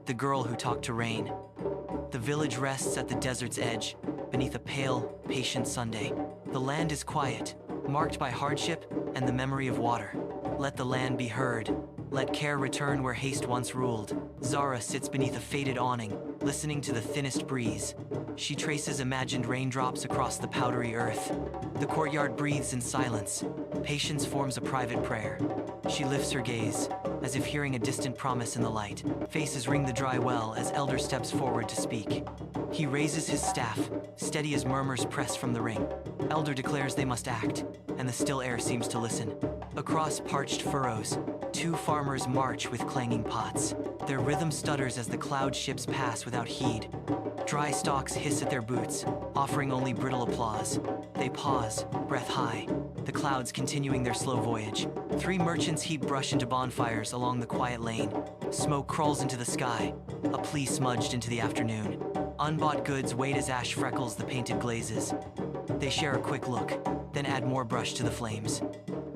the girl who talked to rain. The village rests at the desert's edge, beneath a pale, patient Sunday. The land is quiet, marked by hardship and the memory of water. Let the land be heard. Let care return where haste once ruled. Zara sits beneath a faded awning, listening to the thinnest breeze. She traces imagined raindrops across the powdery earth. The courtyard breathes in silence. Patience forms a private prayer. She lifts her gaze, as if hearing a distant promise in the light. Faces ring the dry well as Elder steps forward to speak. He raises his staff, steady as murmurs press from the ring. Elder declares they must act, and the still air seems to listen. Across parched furrows, two farmers march with clanging pots. Their rhythm stutters as the cloud ships pass without heed. Dry stalks hiss at their boots, offering only brittle applause. They pause, breath high, the clouds continuing their slow voyage. Three merchants heap brush into bonfires along the quiet lane. Smoke crawls into the sky, a plea smudged into the afternoon. Unbought goods wait as ash freckles the painted glazes. They share a quick look, then add more brush to the flames.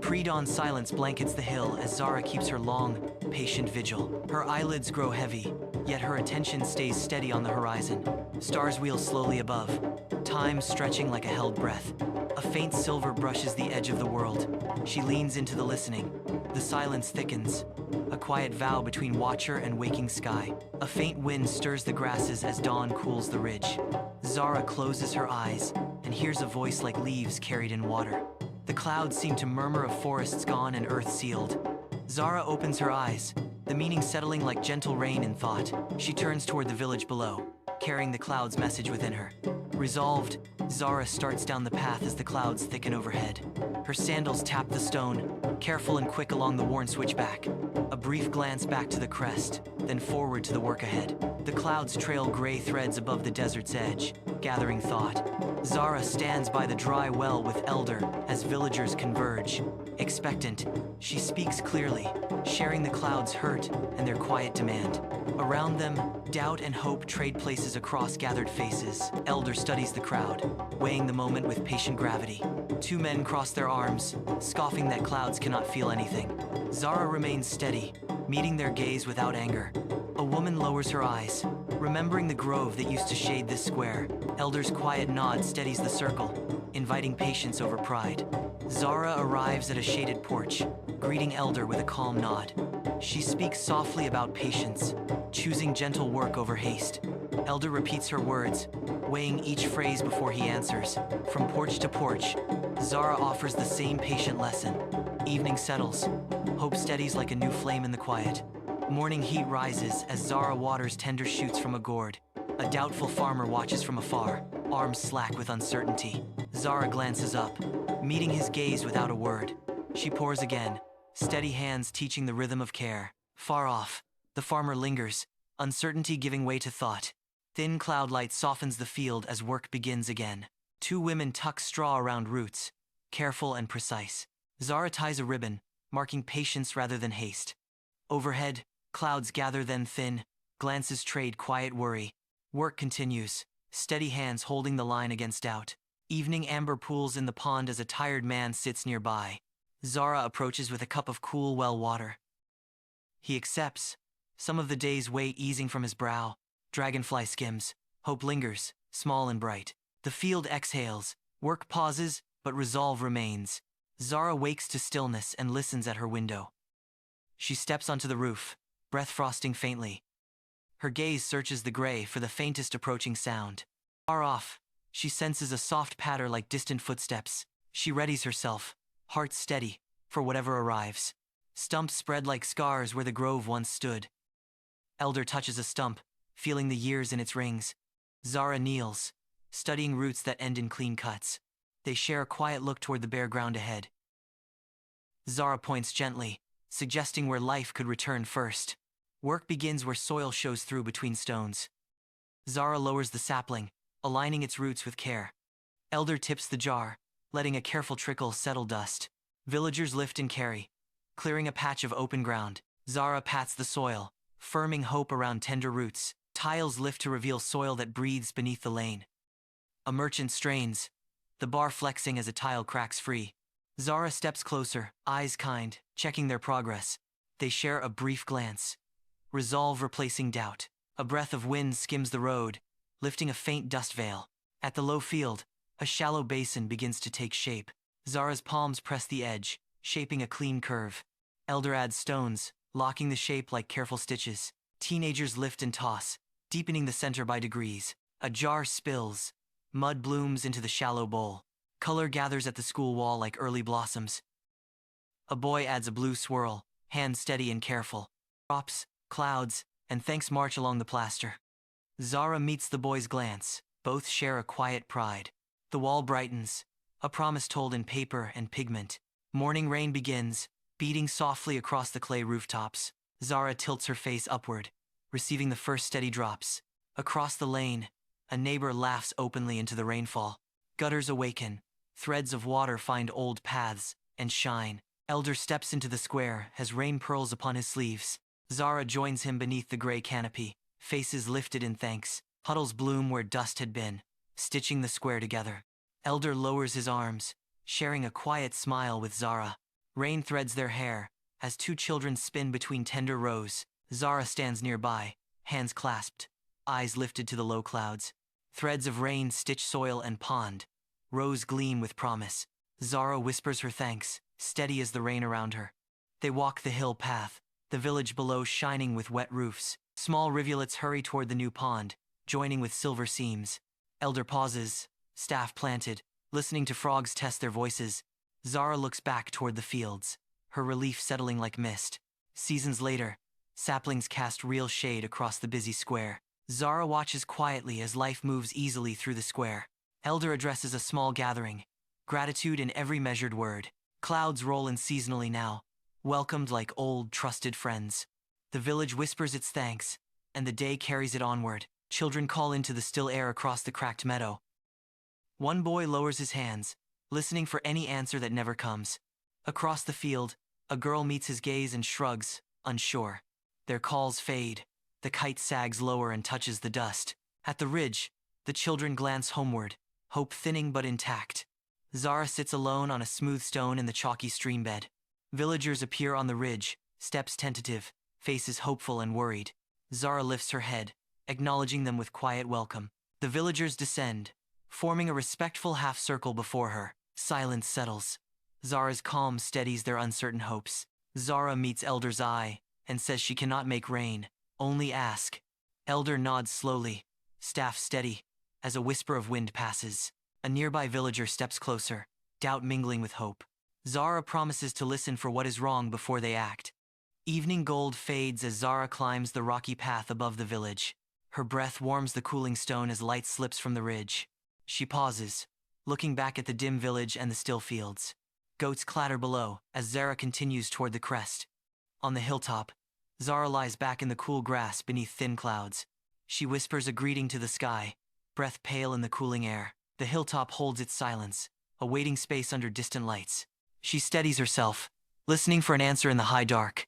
Pre-dawn silence blankets the hill as Zara keeps her long, patient vigil. Her eyelids grow heavy, yet her attention stays steady on the horizon. Stars wheel slowly above, time stretching like a held breath. A faint silver brushes the edge of the world. She leans into the listening. The silence thickens, a quiet vow between watcher and waking sky. A faint wind stirs the grasses as dawn cools the ridge. Zara closes her eyes and hears a voice like leaves carried in water. The clouds seem to murmur of forests gone and earth sealed. Zara opens her eyes, the meaning settling like gentle rain in thought. She turns toward the village below, carrying the cloud's message within her. Resolved, Zara starts down the path as the clouds thicken overhead. Her sandals tap the stone, careful and quick along the worn switchback. A brief glance back to the crest, then forward to the work ahead. The clouds trail gray threads above the desert's edge, gathering thought. Zara stands by the dry well with Elder as villagers converge. Expectant, she speaks clearly, sharing the clouds' hurt and their quiet demand. Around them, doubt and hope trade places across gathered faces. Elder studies the crowd, weighing the moment with patient gravity. Two men cross their arms, scoffing that clouds cannot feel anything. Zara remains steady, meeting their gaze without anger. A woman lowers her eyes, remembering the grove that used to shade this square. Elder's quiet nod steadies the circle, inviting patience over pride. Zara arrives at a shaded porch, greeting Elder with a calm nod. She speaks softly about patience, choosing gentle work over haste. Elder repeats her words, weighing each phrase before he answers. From porch to porch, Zara offers the same patient lesson. Evening settles, hope steadies like a new flame in the quiet. Morning heat rises as Zara waters tender shoots from a gourd. A doubtful farmer watches from afar, arms slack with uncertainty. Zara glances up, meeting his gaze without a word. She pours again, steady hands teaching the rhythm of care. Far off, the farmer lingers, uncertainty giving way to thought. Thin cloud light softens the field as work begins again. Two women tuck straw around roots, careful and precise. Zara ties a ribbon, marking patience rather than haste. Overhead, clouds gather then thin, glances trade quiet worry. Work continues, steady hands holding the line against doubt. Evening amber pools in the pond as a tired man sits nearby. Zara approaches with a cup of cool well water. He accepts, some of the day's weight easing from his brow. Dragonfly skims, hope lingers, small and bright. The field exhales, work pauses, but resolve remains. Zara wakes to stillness and listens at her window. She steps onto the roof, breath frosting faintly. Her gaze searches the gray for the faintest approaching sound. Far off, she senses a soft patter like distant footsteps. She readies herself, heart steady, for whatever arrives. Stumps spread like scars where the grove once stood. Elder touches a stump, feeling the years in its rings. Zara kneels, studying roots that end in clean cuts. They share a quiet look toward the bare ground ahead. Zara points gently, suggesting where life could return first. Work begins where soil shows through between stones. Zara lowers the sapling, aligning its roots with care. Elder tips the jar, letting a careful trickle settle dust. Villagers lift and carry, clearing a patch of open ground. Zara pats the soil, firming hope around tender roots. Tiles lift to reveal soil that breathes beneath the lane. A merchant strains, the bar flexing as a tile cracks free. Zara steps closer, eyes kind, checking their progress. They share a brief glance, resolve replacing doubt. A breath of wind skims the road, lifting a faint dust veil. At the low field, a shallow basin begins to take shape. Zara's palms press the edge, shaping a clean curve. Elder adds stones, locking the shape like careful stitches. Teenagers lift and toss, deepening the center by degrees. A jar spills. Mud blooms into the shallow bowl. Color gathers at the school wall like early blossoms. A boy adds a blue swirl, hands steady and careful. Drops, clouds, and thanks march along the plaster. Zara meets the boy's glance. Both share a quiet pride. The wall brightens, a promise told in paper and pigment. Morning rain begins, beating softly across the clay rooftops. Zara tilts her face upward, receiving the first steady drops. Across the lane, a neighbor laughs openly into the rainfall. Gutters awaken, threads of water find old paths and shine. Elder steps into the square as rain pearls upon his sleeves. Zara joins him beneath the gray canopy, faces lifted in thanks. Puddles bloom where dust had been, stitching the square together. Elder lowers his arms, sharing a quiet smile with Zara. Rain threads their hair as two children spin between tender rows. Zara stands nearby, hands clasped, eyes lifted to the low clouds. Threads of rain stitch soil and pond. Rows gleam with promise. Zara whispers her thanks, steady as the rain around her. They walk the hill path, the village below shining with wet roofs. Small rivulets hurry toward the new pond, joining with silver seams. Elder pauses, staff planted, listening to frogs test their voices. Zara looks back toward the fields, her relief settling like mist. Seasons later, saplings cast real shade across the busy square. Zara watches quietly as life moves easily through the square. Elder addresses a small gathering, gratitude in every measured word. Clouds roll in seasonally now, welcomed like old, trusted friends. The village whispers its thanks, and the day carries it onward. Children call into the still air across the cracked meadow. One boy lowers his hands, listening for any answer that never comes. Across the field, a girl meets his gaze and shrugs, unsure. Their calls fade. The kite sags lower and touches the dust. At the ridge, the children glance homeward, hope thinning but intact. Zara sits alone on a smooth stone in the chalky stream bed. Villagers appear on the ridge, steps tentative, faces hopeful and worried. Zara lifts her head, acknowledging them with quiet welcome. The villagers descend, forming a respectful half-circle before her. Silence settles. Zara's calm steadies their uncertain hopes. Zara meets Elder's eye and says she cannot make rain, only ask. Elder nods slowly, staff steady, as a whisper of wind passes. A nearby villager steps closer, doubt mingling with hope. Zara promises to listen for what is wrong before they act. Evening gold fades as Zara climbs the rocky path above the village. Her breath warms the cooling stone as light slips from the ridge. She pauses, looking back at the dim village and the still fields. Goats clatter below as Zara continues toward the crest. On the hilltop, Zara lies back in the cool grass beneath thin clouds. She whispers a greeting to the sky, breath pale in the cooling air. The hilltop holds its silence, a waiting space under distant lights. She steadies herself, listening for an answer in the high dark.